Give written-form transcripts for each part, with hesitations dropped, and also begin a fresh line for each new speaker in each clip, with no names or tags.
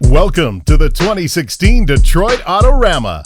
Welcome to the 2016 Detroit Autorama.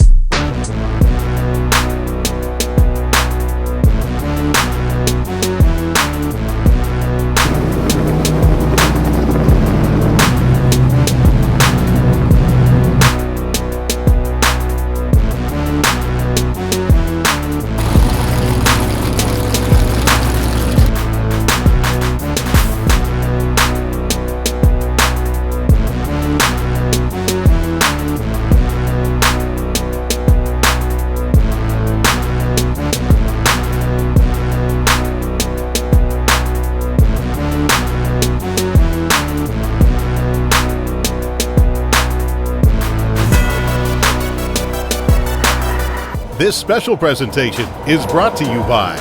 This special presentation is brought to you by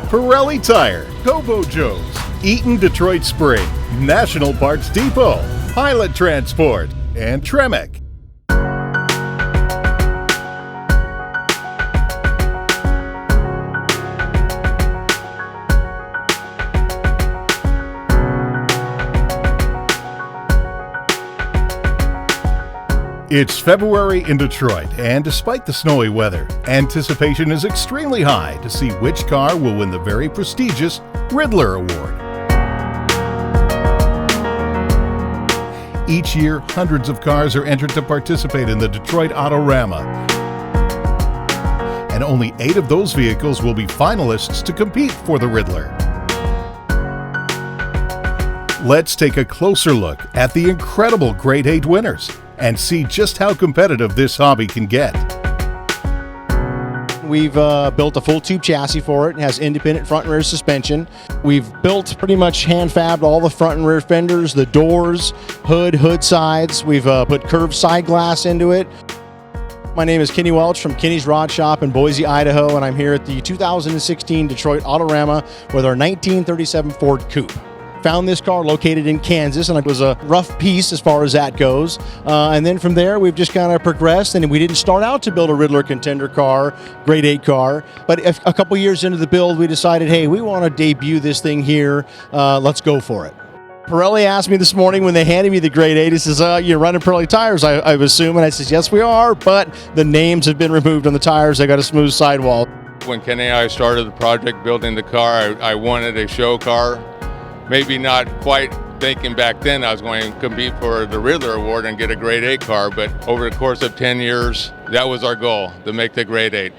Pirelli Tire, Gobo Joe's, Eaton Detroit Spring, National Parts Depot, Pilot Transport, and Tremec. It's February in Detroit, and despite the snowy weather, anticipation is extremely high to see which car will win the very prestigious RIDLER Award. Each year, hundreds of cars are entered to participate in the Detroit Autorama, and only 8 of those vehicles will be finalists to compete for the RIDLER. Let's take a closer look at the incredible Grade 8 winners and see just how competitive this hobby can get.
We've built a full tube chassis for it. It has independent front and rear suspension. We've built pretty much hand-fabbed all the front and rear fenders, the doors, hood sides. We've put curved side glass into it. My name is Kenny Welch from Kenny's Rod Shop in Boise, Idaho, and I'm here at the 2016 Detroit Autorama with our 1937 Ford Coupe. Found this car located in Kansas, and it was a rough piece as far as that goes. And then from there, we've just kind of progressed, and we didn't start out to build a RIDLER contender car, Grade 8 car. But a couple years into the build, we decided, hey, we want to debut this thing here. Let's go for it. Pirelli asked me this morning when they handed me the Grade 8, he says, you're running Pirelli tires, I assume. And I said, yes, we are, but the names have been removed on the tires. They got a smooth sidewall.
When Kenny and I started the project building the car, I wanted a show car. Maybe not quite thinking back then I was going to compete for the RIDLER Award and get a Grade 8 car, but over the course of 10 years, that was our goal, to make the Grade 8.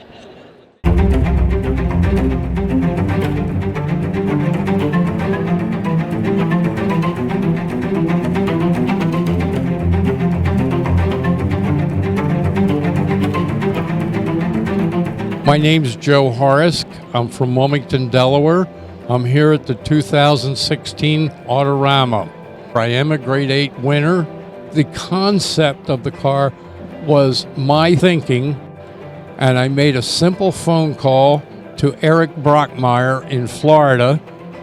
My name's Joe Horace. I'm from Wilmington, Delaware. I'm here at the 2016 Autorama. I am a Grade 8 winner. The concept of the car was my thinking, and I made a simple phone call to Eric Brockmeyer in Florida,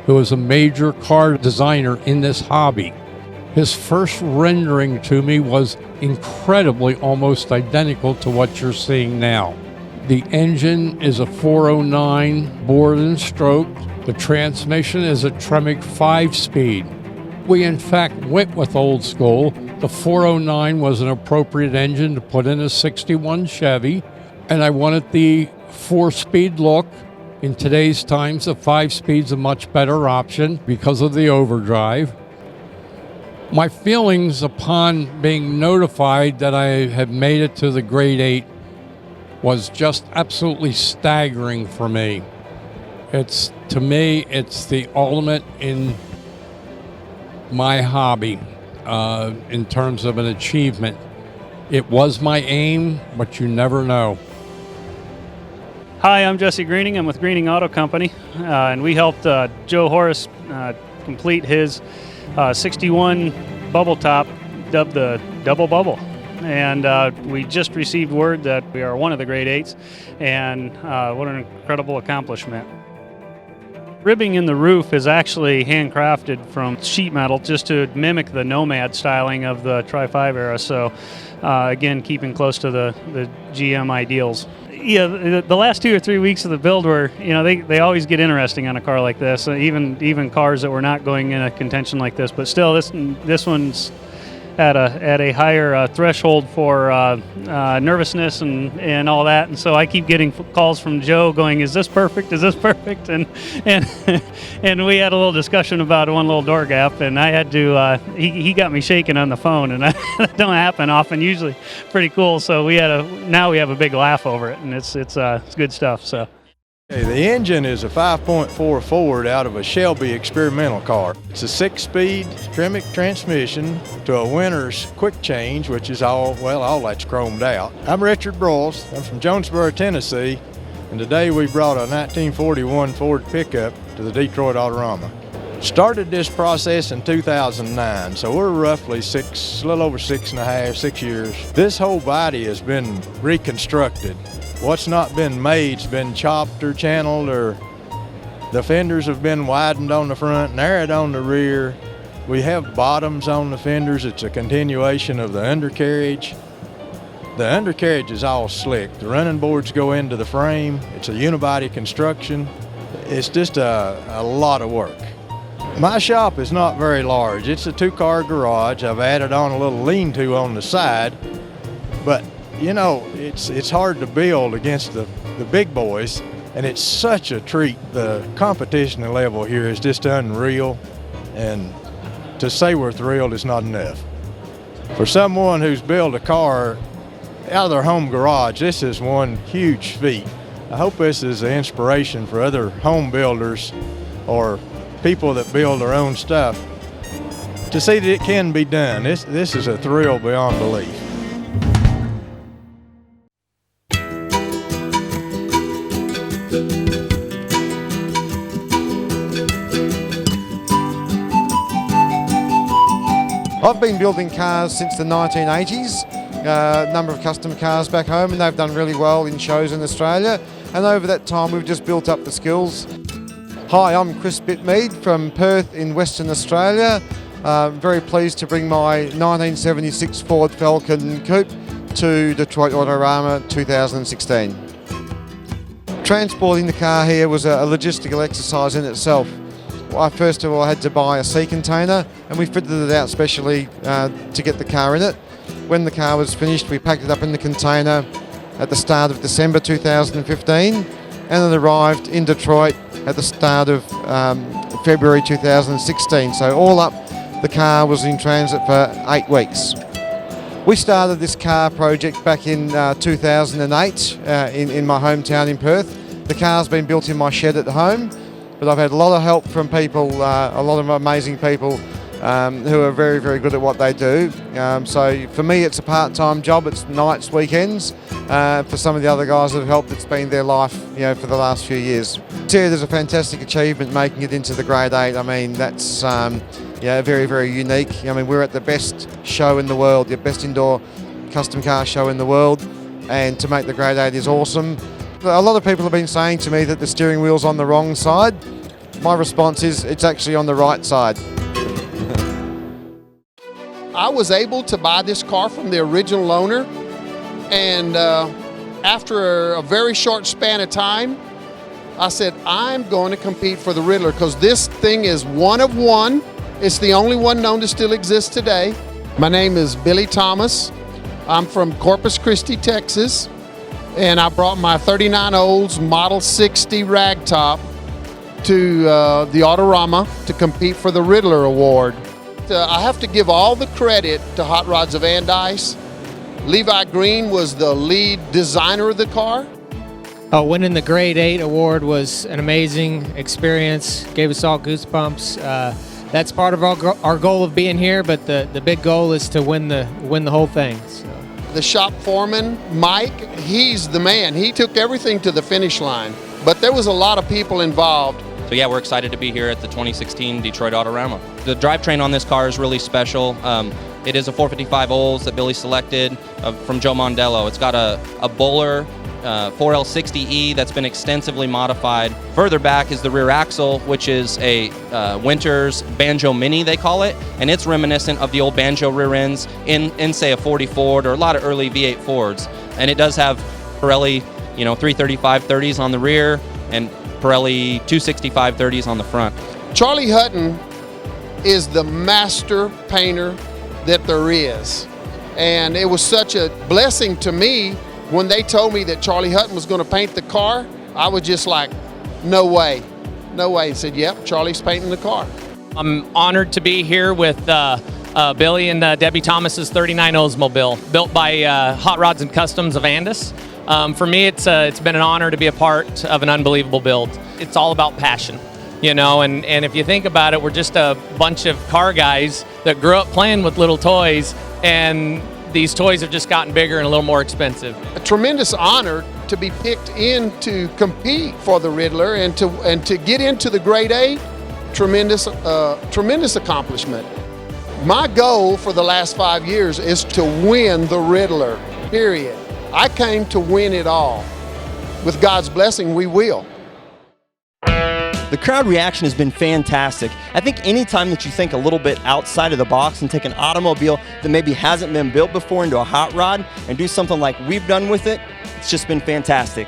who is a major car designer in this hobby. His first rendering to me was incredibly almost identical to what you're seeing now. The engine is a 409 bored and stroked. The transmission is a Tremec 5-speed. We in fact went with old school. The 409 was an appropriate engine to put in a 61 Chevy, and I wanted the 4-speed look. In today's times, the 5-speed's a much better option because of the overdrive. My feelings upon being notified that I had made it to the Grade 8 was just absolutely staggering for me. To me, it's the ultimate in my hobby in terms of an achievement. It was my aim, but you never know.
Hi, I'm Jesse Greening. I'm with Greening Auto Company, and we helped Joe Horace complete his 61 bubble top, dubbed the Double Bubble. And we just received word that we are one of the Grade 8s, and what an incredible accomplishment. Ribbing in the roof is actually handcrafted from sheet metal just to mimic the Nomad styling of the Tri-5 era. So again, keeping close to the GM ideals. Yeah, the last 2 or 3 weeks of the build were, they always get interesting on a car like this. Even cars that were not going in a contention like this, but still, this one's at a higher threshold for nervousness and all that. And so I keep getting calls from Joe going, "Is this perfect? Is this perfect?" And and we had a little discussion about one little door gap, and I had to. He got me shaking on the phone, and that don't happen often. Usually, pretty cool. So now we have a big laugh over it, and it's good stuff. So.
Okay, the engine is a 5.4 Ford out of a Shelby experimental car. It's a 6-speed Tremec transmission to a Winner's quick change, which is all that's chromed out. I'm Richard Broyles. I'm from Jonesboro, Tennessee, and today we brought a 1941 Ford pickup to the Detroit Autorama. Started this process in 2009, so we're roughly a little over 6 years. This whole body has been reconstructed. What's not been mate's been chopped or channeled, or the fenders have been widened on the front, narrowed on the rear. We have bottoms on the fenders. It's a continuation of the undercarriage. The undercarriage is all slick. The running boards go into the frame. It's a unibody construction. It's just a lot of work. My shop is not very large. It's a 2-car garage. I've added on a little lean-to on the side, but you know, it's hard to build against the big boys, and it's such a treat. The competition level here is just unreal, and to say we're thrilled is not enough. For someone who's built a car out of their home garage, this is one huge feat. I hope this is an inspiration for other home builders or people that build their own stuff to see that it can be done. This is a thrill beyond belief.
I've been building cars since the 1980s, a number of custom cars back home, and they've done really well in shows in Australia. And over that time, we've just built up the skills. Hi, I'm Chris Bitmead from Perth in Western Australia. Very pleased to bring my 1976 Ford Falcon Coupe to Detroit Autorama 2016. Transporting the car here was a logistical exercise in itself. I first of all had to buy a sea container, and we fitted it out specially to get the car in it. When the car was finished, we packed it up in the container at the start of December 2015, and it arrived in Detroit at the start of February 2016. So all up, the car was in transit for 8 weeks. We started this car project back in 2008 in my hometown in Perth. The car's been built in my shed at home, but I've had a lot of help from people, a lot of amazing people who are very, very good at what they do. So for me, it's a part-time job. It's nights, weekends. For some of the other guys that have helped, it's been their life, for the last few years. There's a fantastic achievement making it into the Grade 8. I mean, that's very, very unique. I mean, we're at the best show in the world, the best indoor custom car show in the world, and to make the Grade 8 is awesome. A lot of people have been saying to me that the steering wheel's on the wrong side. My response is it's actually on the right side.
I was able to buy this car from the original owner, and after a very short span of time, I said, I'm going to compete for the Ridler because this thing is one of one. It's the only one known to still exist today. My name is Billy Thomas. I'm from Corpus Christi, Texas, and I brought my 39 Olds Model 60 ragtop to the Autorama to compete for the RIDLER Award. I have to give all the credit to Hot Rods of Andice. Levi Green was the lead designer of the car.
Winning the Grade 8 award was an amazing experience, gave us all goosebumps. That's part of our goal of being here, but the big goal is to win the whole thing. So.
The shop foreman, Mike, he's the man. He took everything to the finish line, but there was a lot of people involved.
So yeah, we're excited to be here at the 2016 Detroit Autorama. The drivetrain on this car is really special. It is a 455 Olds that Billy selected from Joe Mondello. It's got a Bowler 4L60E that's been extensively modified. Further back is the rear axle, which is a Winters Banjo Mini, they call it, and it's reminiscent of the old Banjo rear ends in say a 40 Ford or a lot of early V8 Fords. And it does have Pirelli, 335/30s on the rear and Pirelli 265/30s on the front.
Charlie Hutton is the master painter that there is. And it was such a blessing to me when they told me that Charlie Hutton was going to paint the car. I was just like, no way, no way. He said, yep, Charlie's painting the car.
I'm honored to be here with Billy and Debbie Thomas's 39 Oldsmobile, built by Hot Rods and Customs of Andis. For me, it's been an honor to be a part of an unbelievable build. It's all about passion, you know, and if you think about it, we're just a bunch of car guys that grew up playing with little toys, and these toys have just gotten bigger and a little more expensive.
A tremendous honor to be picked in to compete for the Ridler and to get into the Grade 8. Tremendous accomplishment. My goal for the last 5 years is to win the Ridler, period. I came to win it all. With God's blessing, we will.
The crowd reaction has been fantastic. I think anytime that you think a little bit outside of the box and take an automobile that maybe hasn't been built before into a hot rod and do something like we've done with it, it's just been fantastic.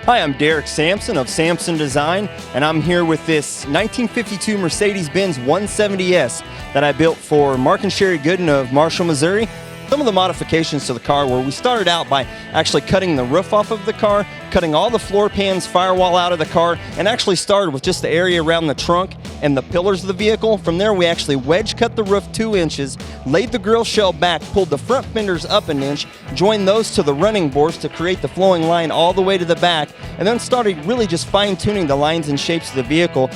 Hi, I'm Derek Sampson of Sampson Design, and I'm here with this 1952 Mercedes-Benz 170S that I built for Mark and Sherry Gooden of Marshall, Missouri. Some of the modifications to the car were we started out by actually cutting the roof off of the car, cutting all the floor pans, firewall out of the car, and actually started with just the area around the trunk and the pillars of the vehicle. From there, we actually wedge cut the roof 2 inches, laid the grill shell back, pulled the front fenders up 1 inch, joined those to the running boards to create the flowing line all the way to the back, and then started really just fine-tuning the lines and shapes of the vehicle.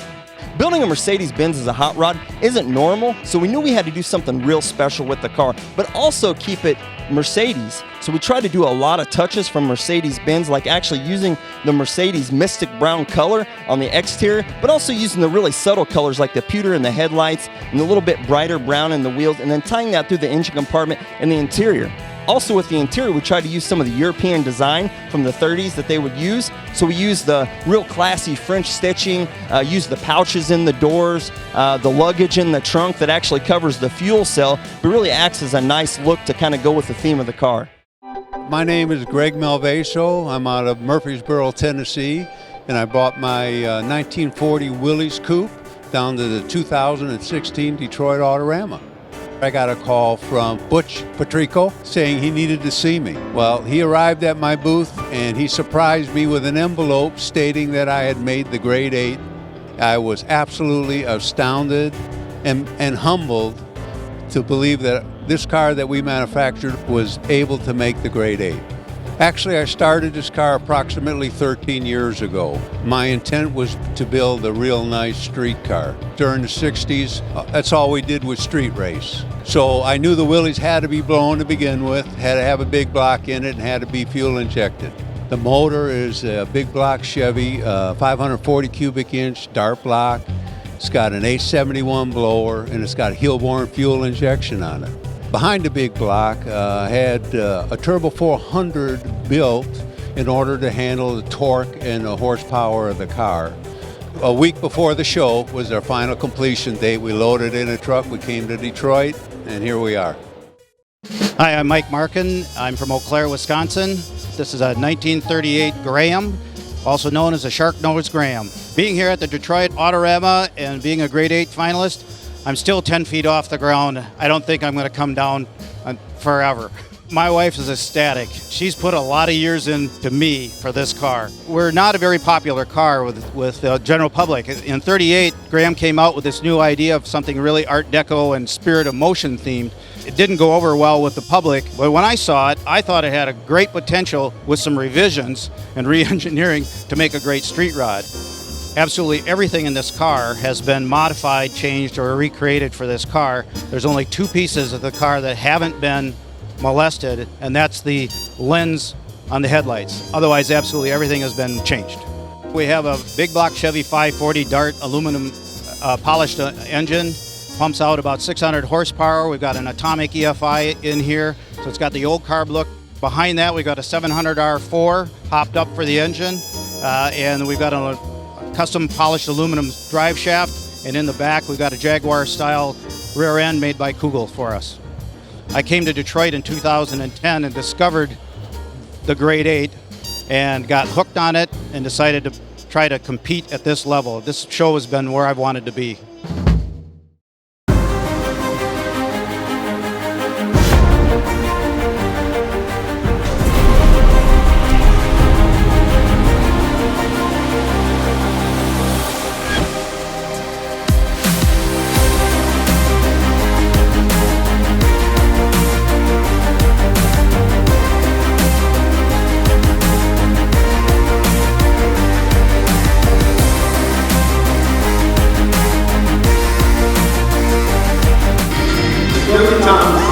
Building a Mercedes-Benz as a hot rod isn't normal, so we knew we had to do something real special with the car, but also keep it Mercedes. So we tried to do a lot of touches from Mercedes-Benz, like actually using the Mercedes Mystic Brown color on the exterior, but also using the really subtle colors like the pewter in the headlights and the little bit brighter brown in the wheels, and then tying that through the engine compartment and the interior. Also with the interior, we tried to use some of the European design from the 30s that they would use. So we used the real classy French stitching, used the pouches in the doors, the luggage in the trunk that actually covers the fuel cell, but really acts as a nice look to kind of go with the theme of the car.
My name is Greg Malvaso. I'm out of Murfreesboro, Tennessee, and I bought my 1940 Willys Coupe down to the 2016 Detroit Autorama. I got a call from Butch Patrico saying he needed to see me. Well, he arrived at my booth and he surprised me with an envelope stating that I had made the Grade 8. I was absolutely astounded and humbled to believe that this car that we manufactured was able to make the Grade 8. Actually, I started this car approximately 13 years ago. My intent was to build a real nice street car. During the 60s, that's all we did was street race. So I knew the Willys had to be blown to begin with, had to have a big block in it, and had to be fuel injected. The motor is a big block Chevy, 540 cubic inch dart block. It's got an 871 blower, and it's got heel-borne fuel injection on it. Behind the big block had a Turbo 400 built in order to handle the torque and the horsepower of the car. A week before the show was our final completion date. We loaded in a truck, we came to Detroit, and here we are.
Hi, I'm Mike Markin. I'm from Eau Claire, Wisconsin. This is a 1938 Graham, also known as a Shark-Nosed Graham. Being here at the Detroit Autorama and being a Grade 8 finalist, I'm still 10 feet off the ground. I don't think I'm going to come down forever. My wife is ecstatic. She's put a lot of years into me for this car. We're not a very popular car with the general public. In '38, Graham came out with this new idea of something really Art Deco and Spirit of Motion themed. It didn't go over well with the public, but when I saw it, I thought it had a great potential with some revisions and re-engineering to make a great street rod. Absolutely everything in this car has been modified, changed, or recreated for this car. There's only 2 pieces of the car that haven't been molested, and that's the lens on the headlights. Otherwise, absolutely everything has been changed. We have a big block Chevy 540 Dart aluminum polished engine. Pumps out about 600 horsepower. We've got an atomic EFI in here, so it's got the old carb look. Behind that, we've got a 700 R4 hopped up for the engine, and we've got a custom polished aluminum drive shaft, and in the back we've got a Jaguar-style rear end made by Kugel for us. I came to Detroit in 2010 and discovered the Grade 8 and got hooked on it and decided to try to compete at this level. This show has been where I've wanted to be.
Billy Thomas.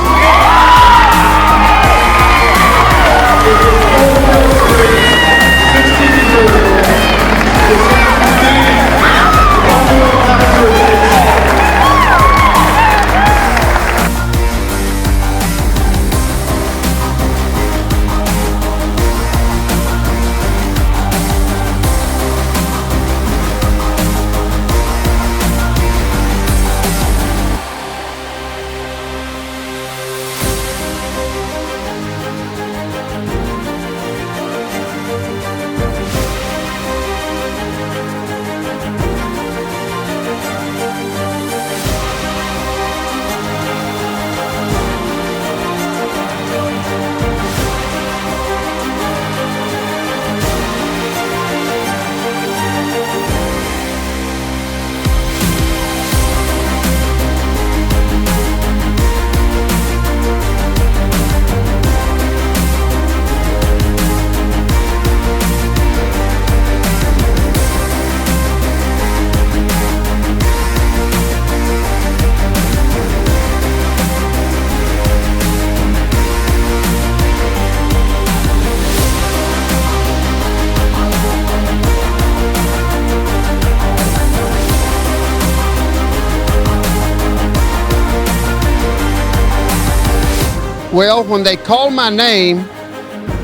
Well, when they called my name,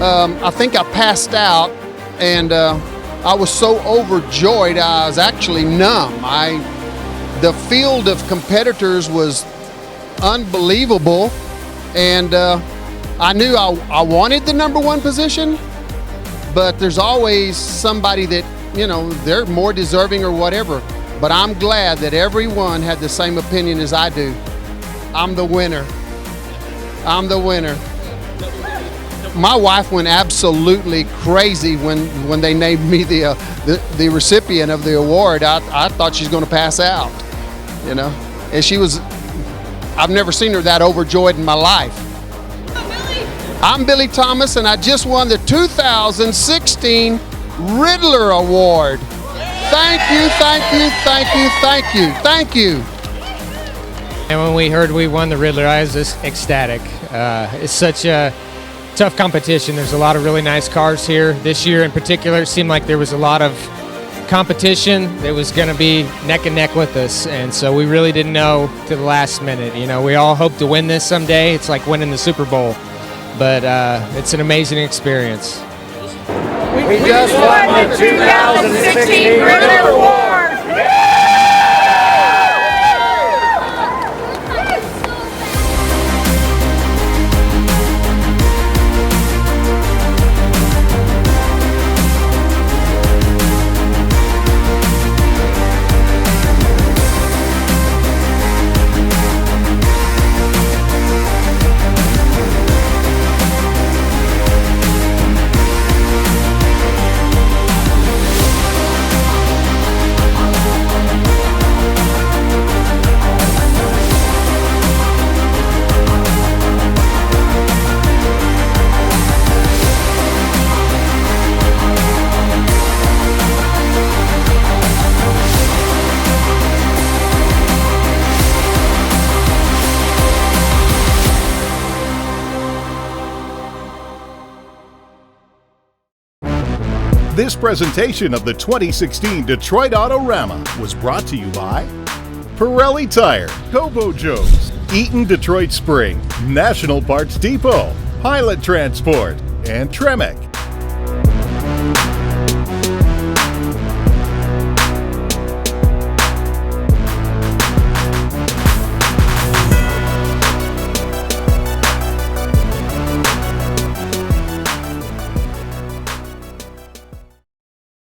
I think I passed out, and I was so overjoyed I was actually numb. The field of competitors was unbelievable, and I knew I wanted the #1 position, but there's always somebody that, you know, they're more deserving or whatever. But I'm glad that everyone had the same opinion as I do. I'm the winner. I'm the winner. My wife went absolutely crazy when they named me the recipient of the award. I thought she's going to pass out, you know. And she was, I've never seen her that overjoyed in my life. I'm Billy Thomas, and I just won the 2016 Ridler Award. Thank you, thank you, thank you, thank you, thank you.
And when we heard we won the Ridler, I was just ecstatic. It's such a tough competition. There's a lot of really nice cars here. This year in particular, it seemed like there was a lot of competition that was going to be neck and neck with us. And so we really didn't know to the last minute. You know, we all hope to win this someday. It's like winning the Super Bowl. But it's an amazing experience.
We just won the 2016 Ridler Award!
This presentation of the 2016 Detroit Autorama was brought to you by Pirelli Tire, Kobo Joe's, Eaton Detroit Spring, National Parts Depot, Pilot Transport, and Tremec.